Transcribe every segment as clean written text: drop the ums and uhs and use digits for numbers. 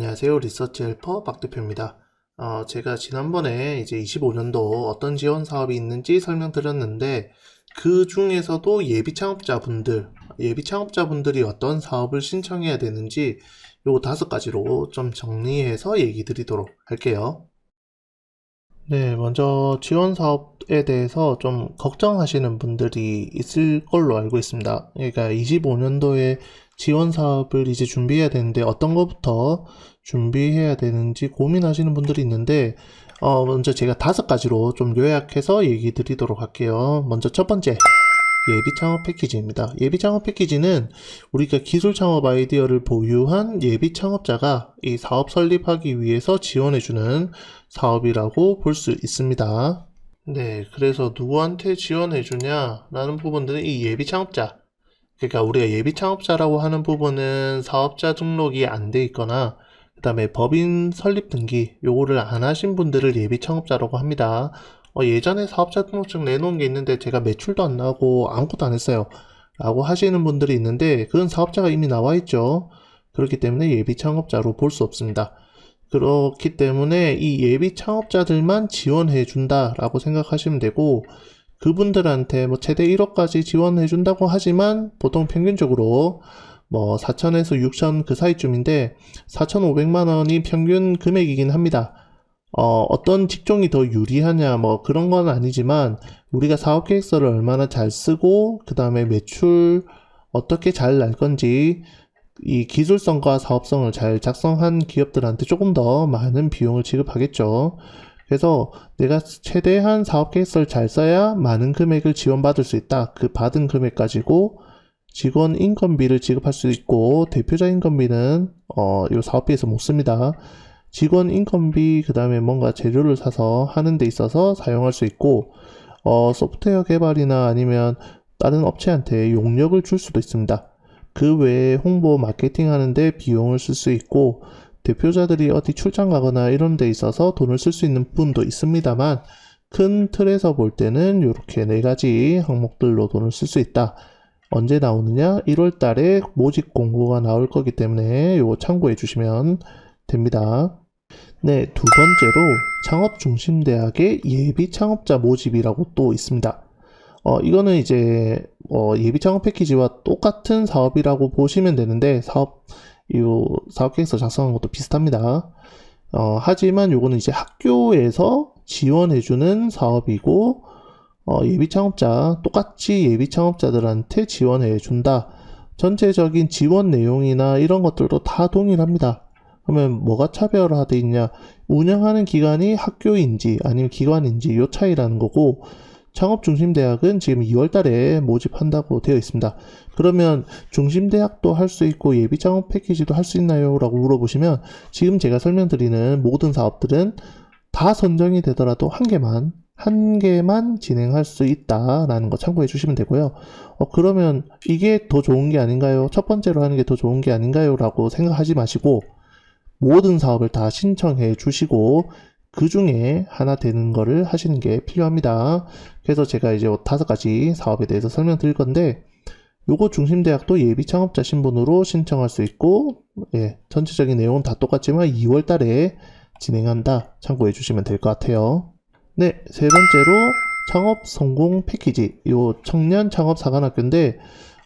안녕하세요. 리서치 헬퍼 박 대표입니다. 제가 지난번에 이제 25년도 어떤 지원 사업이 있는지 설명드렸는데, 그 중에서도 예비 창업자분들이 어떤 사업을 신청해야 되는지 요 5가지로 좀 정리해서 얘기 드리도록 할게요. 네, 먼저 지원 사업에 대해서 좀 걱정하시는 분들이 있을 걸로 알고 있습니다. 그러니까 25년도에 지원 사업을 이제 준비해야 되는데 어떤 것부터 준비해야 되는지 고민하시는 분들이 있는데, 먼저 제가 5가지로 좀 요약해서 얘기 드리도록 할게요. 먼저 첫 번째, 예비 창업 패키지입니다. 예비 창업 패키지는 우리가 기술 창업 아이디어를 보유한 예비 창업자가 이 사업 설립하기 위해서 지원해주는 사업이라고 볼 수 있습니다. 네, 그래서 누구한테 지원해주냐라는 부분들은 이 예비 창업자, 그러니까 우리가 예비 창업자라고 하는 부분은 사업자 등록이 안 돼 있거나 그 다음에 법인 설립 등기 요거를 안 하신 분들을 예비 창업자라고 합니다. 예전에 사업자 등록증 내놓은 게 있는데 제가 매출도 안 나고 아무것도 안 했어요 라고 하시는 분들이 있는데, 그건 사업자가 이미 나와 있죠. 그렇기 때문에 예비 창업자로 볼 수 없습니다. 그렇기 때문에 이 예비 창업자들만 지원해 준다 라고 생각하시면 되고, 그분들한테 뭐 최대 1억까지 지원해 준다고 하지만 보통 평균적으로 뭐 4천에서 6천 그 사이쯤인데 4,500만원이 평균 금액이긴 합니다. 어떤 직종이 더 유리하냐 뭐 그런 건 아니지만, 우리가 사업계획서를 얼마나 잘 쓰고 그 다음에 매출 어떻게 잘 날 건지 이 기술성과 사업성을 잘 작성한 기업들한테 조금 더 많은 비용을 지급하겠죠. 그래서 내가 최대한 사업계획서를 잘 써야 많은 금액을 지원받을 수 있다. 그 받은 금액 가지고 직원 인건비를 지급할 수 있고, 대표자 인건비는 이 사업비에서 못 씁니다. 직원 인건비, 그 다음에 뭔가 재료를 사서 하는 데 있어서 사용할 수 있고, 소프트웨어 개발이나 아니면 다른 업체한테 용역을 줄 수도 있습니다. 그 외에 홍보 마케팅 하는데 비용을 쓸 수 있고, 대표자들이 어디 출장 가거나 이런 데 있어서 돈을 쓸 수 있는 부분도 있습니다만, 큰 틀에서 볼 때는 이렇게 4가지 항목들로 돈을 쓸 수 있다. 언제 나오느냐? 1월 달에 모집 공고가 나올 거기 때문에 이거 참고해 주시면 됩니다. 네, 두 번째로 창업중심대학의 예비 창업자 모집이라고 또 있습니다. 이거는 이제 예비 창업 패키지와 똑같은 사업이라고 보시면 되는데, 사업계획서 작성한 것도 비슷합니다. 하지만 요거는 이제 학교에서 지원해주는 사업이고, 똑같이 예비 창업자들한테 지원해준다. 전체적인 지원 내용이나 이런 것들도 다 동일합니다. 그러면 뭐가 차별화되어 있냐? 운영하는 기관이 학교인지 아니면 기관인지 요 차이라는 거고, 창업중심대학은 지금 2월 달에 모집한다고 되어 있습니다. 그러면 중심대학도 할 수 있고 예비 창업 패키지도 할 수 있나요? 라고 물어보시면, 지금 제가 설명드리는 모든 사업들은 다 선정이 되더라도 한 개만 진행할 수 있다라는 거 참고해 주시면 되고요. 그러면 이게 더 좋은 게 아닌가요? 첫 번째로 하는 게 더 좋은 게 아닌가요? 라고 생각하지 마시고, 모든 사업을 다 신청해 주시고 그 중에 하나 되는 거를 하시는 게 필요합니다. 그래서 제가 이제 5가지 사업에 대해서 설명드릴 건데, 요거 중심대학도 예비 창업자 신분으로 신청할 수 있고, 전체적인 내용은 다 똑같지만 2월 달에 진행한다. 참고해 주시면 될 것 같아요. 네, 세 번째로 창업 성공 패키지. 요 청년 창업 사관학교인데,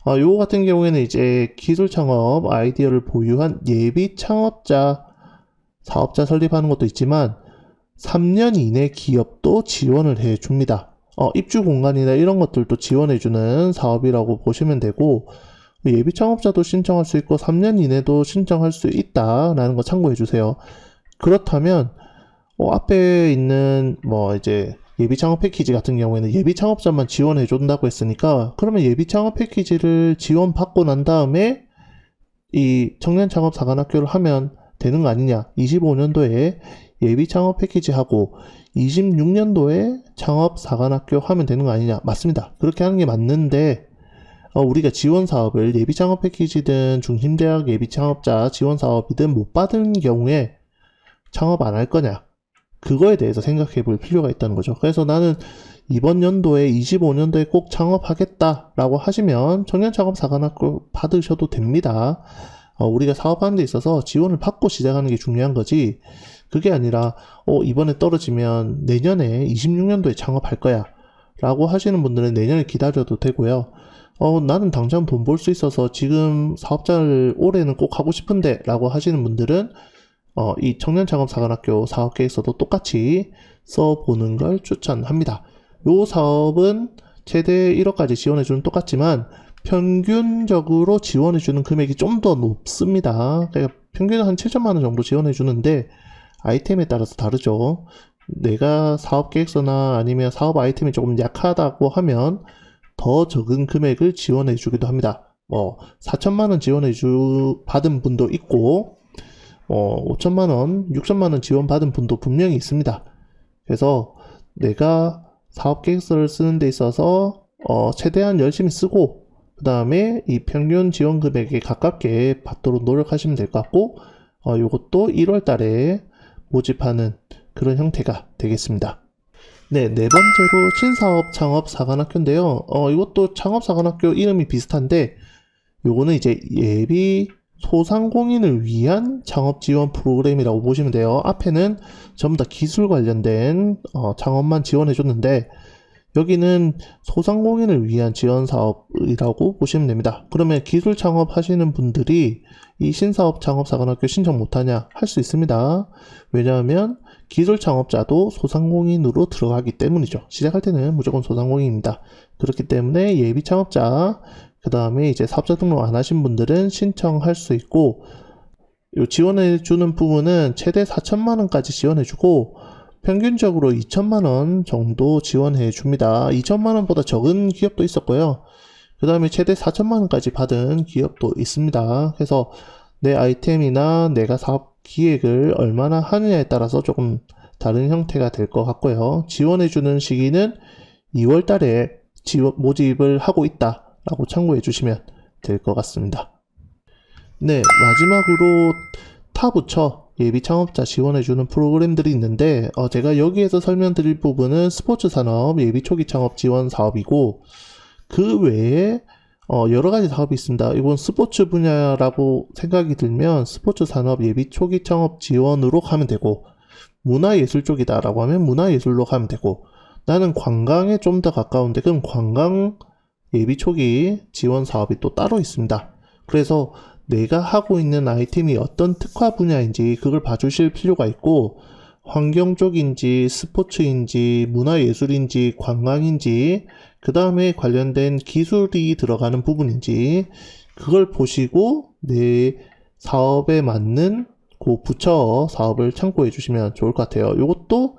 요거 같은 경우에는 이제 기술 창업 아이디어를 보유한 예비 창업자, 사업자 설립하는 것도 있지만 3년 이내 기업도 지원을 해 줍니다. 입주 공간이나 이런 것들도 지원해 주는 사업이라고 보시면 되고, 예비 창업자도 신청할 수 있고 3년 이내도 신청할 수 있다라는 거 참고해 주세요. 그렇다면 앞에 있는 이제 예비 창업 패키지 같은 경우에는 예비 창업자만 지원해 준다고 했으니까, 그러면 예비 창업 패키지를 지원받고 난 다음에 이 청년 창업 사관학교를 하면 되는 거 아니냐? 25년도에 예비 창업 패키지 하고 26년도에 창업 사관학교 하면 되는 거 아니냐? 맞습니다. 그렇게 하는 게 맞는데, 우리가 지원 사업을 예비 창업 패키지든 중심대학 예비 창업자 지원 사업이든 못 받은 경우에 창업 안 할 거냐? 그거에 대해서 생각해 볼 필요가 있다는 거죠. 그래서 나는 이번 연도에 25년도에 꼭 창업하겠다 라고 하시면 청년 창업 사관학교 받으셔도 됩니다. 우리가 사업하는 데 있어서 지원을 받고 시작하는 게 중요한 거지, 그게 아니라 이번에 떨어지면 내년에 26년도에 창업할 거야 라고 하시는 분들은 내년에 기다려도 되고요. 나는 당장 돈 벌 수 있어서 지금 사업자를 올해는 꼭 하고 싶은데 라고 하시는 분들은 이 청년창업사관학교 사업계획서도 똑같이 써보는 걸 추천합니다. 요 사업은 최대 1억까지 지원해주는 똑같지만 평균적으로 지원해주는 금액이 좀 더 높습니다. 그러니까 평균 한 7천만원 정도 지원해주는데 아이템에 따라서 다르죠. 내가 사업계획서나 아니면 사업 아이템이 조금 약하다고 하면 더 적은 금액을 지원해주기도 합니다. 4천만원 받은 분도 있고 5천만원, 6천만원 지원받은 분도 분명히 있습니다. 그래서 내가 사업계획서를 쓰는 데 있어서 최대한 열심히 쓰고 그 다음에 이 평균 지원 금액에 가깝게 받도록 노력하시면 될 것 같고, 요것도 1월 달에 모집하는 그런 형태가 되겠습니다. 네, 네 번째로 신사업 창업사관학교인데요. 이것도 창업사관학교 이름이 비슷한데 요거는 이제 예비 소상공인을 위한 창업 지원 프로그램이라고 보시면 돼요. 앞에는 전부 다 기술 관련된 창업만 지원해 줬는데 여기는 소상공인을 위한 지원 사업이라고 보시면 됩니다. 그러면 기술 창업 하시는 분들이 이 신사업 창업사관학교 신청 못하냐? 할 수 있습니다. 왜냐하면 기술 창업자도 소상공인으로 들어가기 때문이죠. 시작할 때는 무조건 소상공인입니다. 그렇기 때문에 예비 창업자, 그 다음에 이제 사업자 등록 안 하신 분들은 신청할 수 있고, 요 지원해주는 부분은 최대 4천만원까지 지원해주고 평균적으로 2천만원 정도 지원해줍니다. 2천만원보다 적은 기업도 있었고요. 그 다음에 최대 4천만원까지 받은 기업도 있습니다. 그래서 내 아이템이나 내가 사업 기획을 얼마나 하느냐에 따라서 조금 다른 형태가 될 것 같고요. 지원해주는 시기는 2월 달에 모집을 하고 있다 라고 참고해 주시면 될 것 같습니다. 네, 마지막으로 타부처 예비 창업자 지원해주는 프로그램들이 있는데 제가 여기에서 설명드릴 부분은 스포츠 산업 예비 초기 창업 지원 사업이고, 그 외에 여러 가지 사업이 있습니다. 이건 스포츠 분야라고 생각이 들면 스포츠 산업 예비 초기 창업 지원으로 가면 되고, 문화예술 쪽이다 라고 하면 문화예술로 가면 되고, 나는 관광에 좀 더 가까운데 그럼 관광 예비 초기 지원 사업이 또 따로 있습니다. 그래서 내가 하고 있는 아이템이 어떤 특화 분야인지 그걸 봐주실 필요가 있고, 환경 쪽인지 스포츠인지 문화예술인지 관광인지 그 다음에 관련된 기술이 들어가는 부분인지 그걸 보시고 내 사업에 맞는 그 부처 사업을 참고해 주시면 좋을 것 같아요. 이것도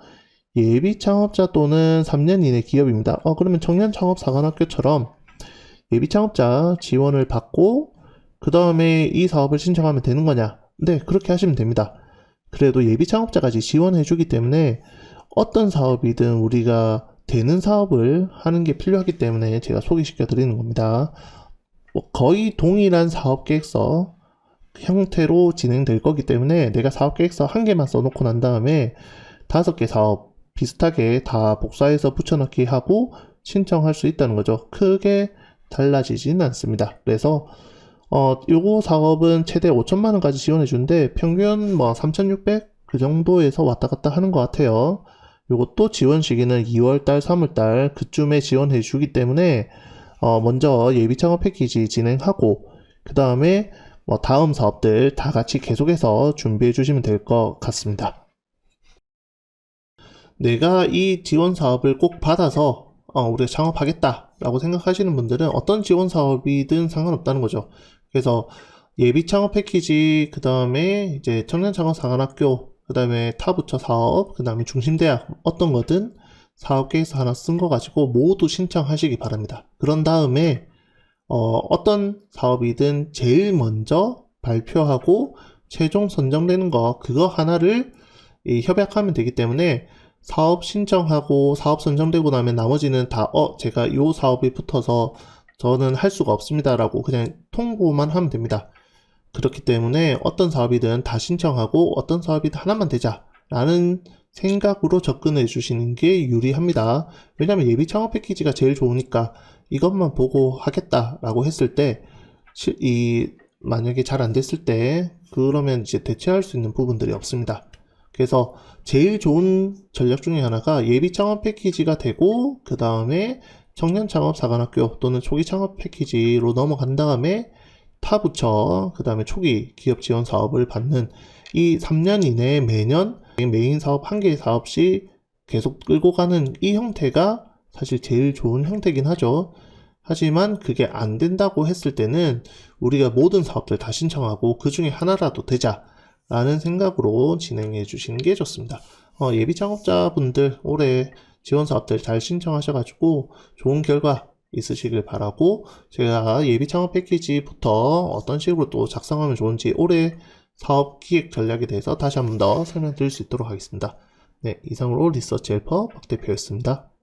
예비 창업자 또는 3년 이내 기업입니다. 그러면 청년 창업 사관학교처럼 예비 창업자 지원을 받고 그 다음에 이 사업을 신청하면 되는 거냐? 네, 그렇게 하시면 됩니다. 그래도 예비 창업자까지 지원해 주기 때문에 어떤 사업이든 우리가 되는 사업을 하는 게 필요하기 때문에 제가 소개시켜 드리는 겁니다. 거의 동일한 사업계획서 형태로 진행될 거기 때문에 내가 사업계획서 한 개만 써놓고 난 다음에 5개 사업 비슷하게 다 복사해서 붙여넣기 하고 신청할 수 있다는 거죠. 크게 달라지진 않습니다. 그래서 요거 사업은 최대 5천만원까지 지원해 주는데 평균 3,600 그 정도에서 왔다 갔다 하는 것 같아요. 요것도 지원 시기는 2월달, 3월달 그쯤에 지원해 주기 때문에 먼저 예비 창업 패키지 진행하고 그 다음에 다음 사업들 다 같이 계속해서 준비해 주시면 될 것 같습니다. 내가 이 지원 사업을 꼭 받아서 우리가 창업하겠다 라고 생각하시는 분들은 어떤 지원 사업이든 상관없다는 거죠. 그래서 예비 창업 패키지, 그 다음에 이제 청년 창업 사관학교, 그 다음에 타부처 사업, 그 다음에 중심대학 어떤 거든 사업 계획서 하나 쓴 거 가지고 모두 신청하시기 바랍니다. 그런 다음에 어떤 사업이든 제일 먼저 발표하고 최종 선정되는 거 그거 하나를 협약하면 되기 때문에 사업 신청하고 사업 선정되고 나면 나머지는 다 제가 요 사업이 붙어서 저는 할 수가 없습니다 라고 그냥 통보만 하면 됩니다. 그렇기 때문에 어떤 사업이든 다 신청하고 어떤 사업이든 하나만 되자 라는 생각으로 접근해 주시는 게 유리합니다. 왜냐하면 예비 창업 패키지가 제일 좋으니까 이것만 보고 하겠다 라고 했을 때 이 만약에 잘 안 됐을 때 그러면 이제 대체할 수 있는 부분들이 없습니다. 그래서 제일 좋은 전략 중에 하나가 예비 창업 패키지가 되고 그 다음에 청년 창업 사관학교 또는 초기 창업 패키지로 넘어간 다음에 타부처 그 다음에 초기 기업 지원 사업을 받는 이 3년 이내에 매년 메인 사업 한 개의 사업씩 계속 끌고 가는 이 형태가 사실 제일 좋은 형태긴 하죠. 하지만 그게 안 된다고 했을 때는 우리가 모든 사업들 다 신청하고 그 중에 하나라도 되자라는 생각으로 진행해 주시는 게 좋습니다. 예비 창업자분들 올해 지원 사업들 잘 신청하셔가지고 좋은 결과 있으시길 바라고, 제가 예비 창업 패키지부터 어떤 식으로 또 작성하면 좋은지 올해 사업 기획 전략에 대해서 다시 한 번 더 설명드릴 수 있도록 하겠습니다. 네, 이상으로 리서치 헬퍼 박 대표였습니다.